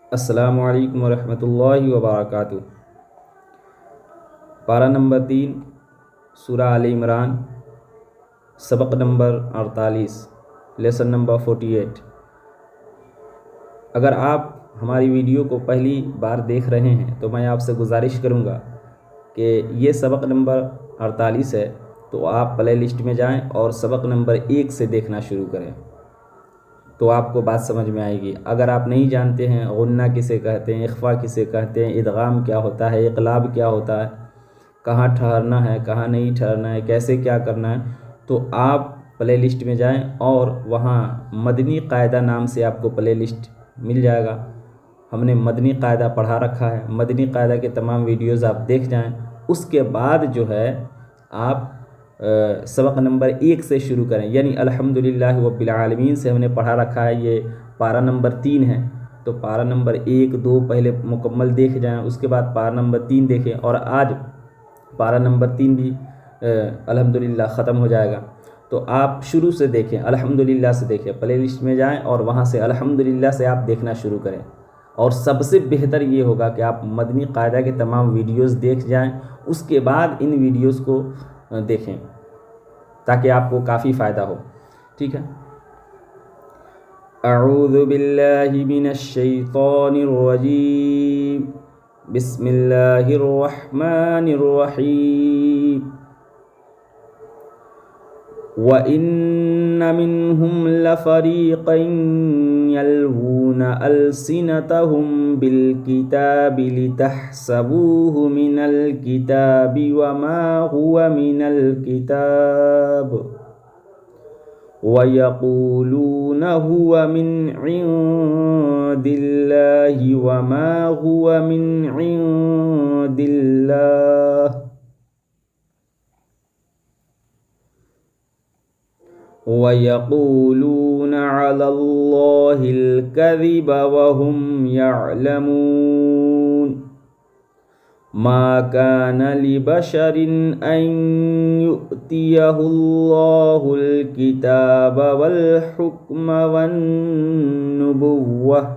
अस्सलामु अलैकुम वरहमतुल्लाहि वबरकातुहू। पारा नंबर 3 सूरा आल इमरान, सबक नंबर 48, लेसन नंबर 48। अगर आप हमारी वीडियो को पहली बार देख रहे हैं तो मैं आपसे गुजारिश करूंगा कि ये सबक नंबर 48 है, तो आप प्ले लिस्ट में जाएं और सबक नंबर 1 से देखना शुरू करें, तो आपको बात समझ में आएगी। अगर आप नहीं जानते हैं गुन्ना किसे कहते हैं, इख्फा किसे कहते हैं, इदगाम क्या होता है, इक़लाब क्या होता है, कहाँ ठहरना है, कहाँ नहीं ठहरना है, कैसे क्या करना है, तो आप प्ले लिस्ट में जाएं और वहाँ मदनी कायदा नाम से आपको प्ले लिस्ट मिल जाएगा। हमने मदनी कायदा पढ़ा रखा है, मदनी कायदा के तमाम वीडियोज़ आप देख जाएं। उसके बाद जो है आप सबक नंबर 1 से शुरू करें, यानी अल्हम्दुलिल्लाह रब्बिल आलमीन से हमने पढ़ा रखा है। ये पारा नंबर 3 है, तो पारा नंबर 1, 2 पहले मुकम्मल देख जाएं, उसके बाद पारा नंबर 3 देखें। और आज पारा नंबर 3 भी अल्हम्दुलिल्लाह ख़त्म हो जाएगा। तो आप शुरू से देखें, अल्हम्दुलिल्लाह से देखें, प्ले लिस्ट में जाएँ और वहाँ से अल्हम्दुलिल्लाह से आप देखना शुरू करें। और सबसे बेहतर ये होगा कि आप मदनी कायदा के तमाम वीडियोस देख जाएं, उसके बाद इन वीडियोस को देखें, ताकि आपको काफ़ी फ़ायदा हो। ठीक है। अऊज़ु बिल्लाहि मिनश शैतानिर रजीम, बिस्मिल्लाहिर रहमानिर रहीम। व इन्न मिनहुम लफरीक़न यल्वूना अलसिनतहुम बिलकिताबि लितहसबूहु मिनल किताबि वमा हुवा मिनल किताब व यक़ूलूना हुवा मिन इंदिल्लाहि वमा हुवा मिन इंदिल्लाह व यक़ूलूना अलल्लाहिल कज़िब वहुम यअलमून। मा कान लिबशरिन अन युअतियहुल्लाहुल किताब वल हुक्म वन्नुबुव्वत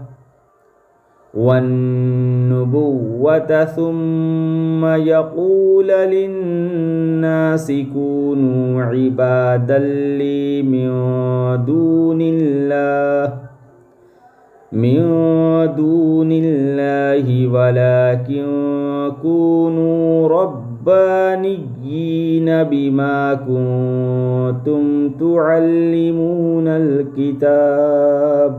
सुम्म यक़ूल लिन्नासि कूनू इबादन ली मिन दूनिल्लाहि वलाकिन कूनू रब्बानिय्यीन बिमा कुन्तुम तुअल्लिमूनल किताब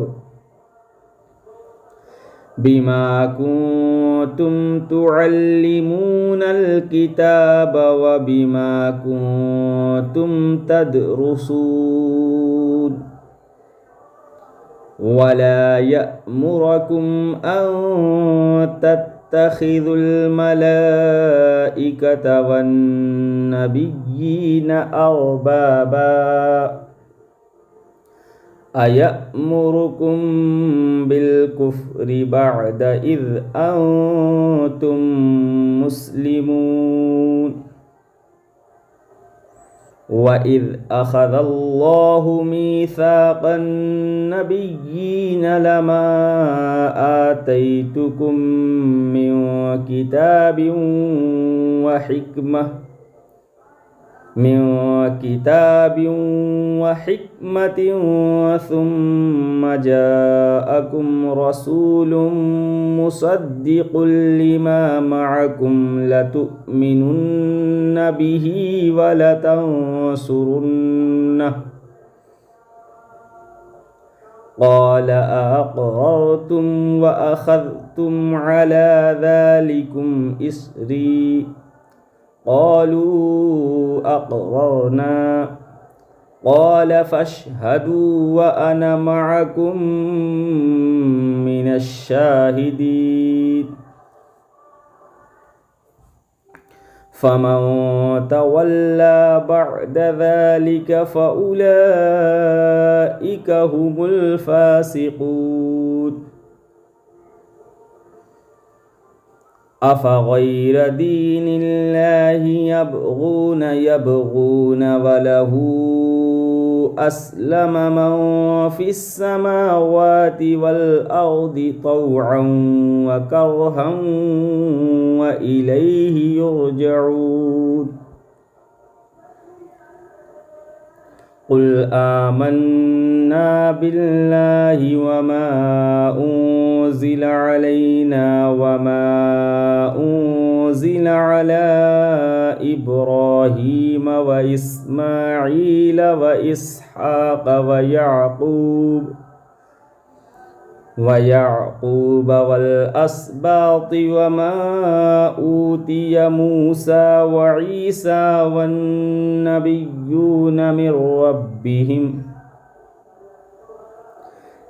व बिमा कुन्तुम तदरुसून। वला यअमुरुकुम अन तत्तखिज़ुल मलाइकता वन्नबिय्यीन अरबाबा अयअमुरुकुम बिलकुफ्रि बअद इज़ अंतुम मुस्लिमून। वइज़ अख़ज़ल्लाहु मीसाक़न नबिय्यीन लमा आतैतुकुम मिन किताबिन व हिक्मतिन सुम्म जाअकुम रसूलुम मुसद्दिक़ुल लिमा मअकुम लतु'मिनुन्न बिही व लतंसुरुन्नह। क़ाल अअक़ररतुम व अख़ज़्तुम अला ज़ालिकुम इस्री क़ालू अक़ररना। क़ाल फ़अशहदू व अना मअकुम मिनश शाहिदीन। फ़मन तवल्ला बअद ज़ालिक फ़उलाइक हुमुल फ़ासिक़ून। अफ़ग़ैर दीनिल्लाहि यबग़ून वलहू أسلم من في السماوات والأرض طوعا وكرها وإليه يرجعون قل آمنا بالله وما أنزل علينا وما أنزل على إبراهيم وإسماعيل وإسحاق ويعقوب والأسباط وما أوتي موسى وعيسى والنبيون من ربهم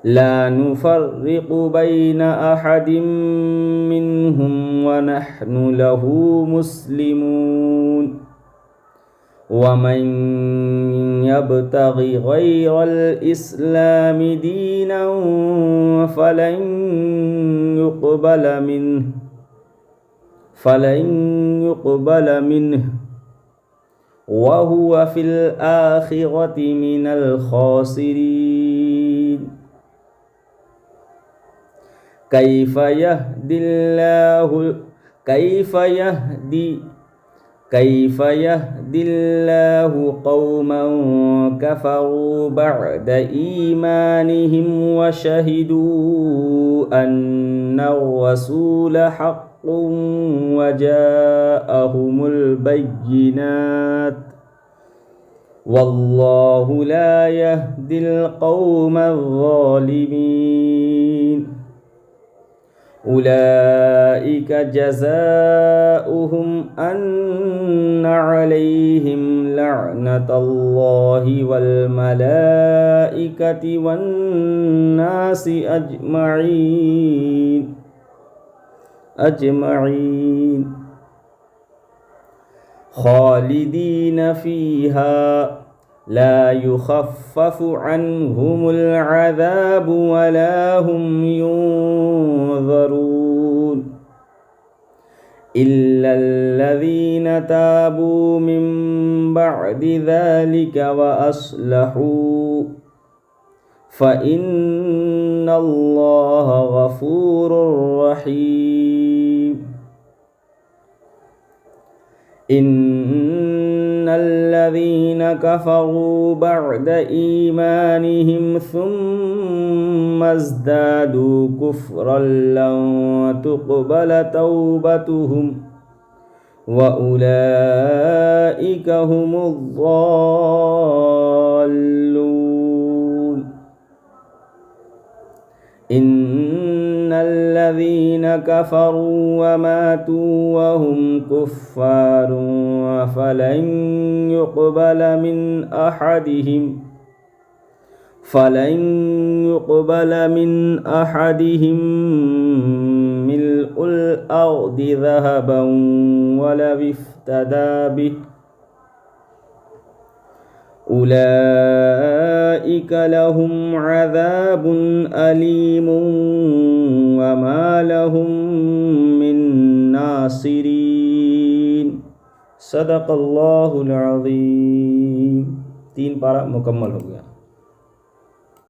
لا نفرق بين أحد منهم ونحن له مسلمون ومن يبتغ غير الإسلام دينا فلن يقبل منه وهو في الآخرة من الخاسرين كيف يهدي الله قوما كفروا بعد إيمانهم وشهدوا أن الرسول حق وجاءهم البينات والله لا يهدي القوم الظالمين أولئك جزاؤهم أن عليهم لعنة الله والملائكة والناس أجمعين خالدين فيها لا يخفف عنهم العذاب ولا هم ينظرون إلا الذين تابوا من بعد ذلك وأصلحوا فإن الله غفور رحيم إن الذين كفروا بعد إيمانهم ثم ازدادوا كفرا لن تقبل توبتهم وأولئك هم الضالون إن الذين كفروا وماتوا وهم كفار فلن يقبل من أحدهم ملء الأرض ذهبا ولو افتدى به أولئك لهم عذاب أليم وما لهم من नासिरीन। सदक़ल्लाहुल अज़ीम। 3 पारा मुकम्मल हो गया।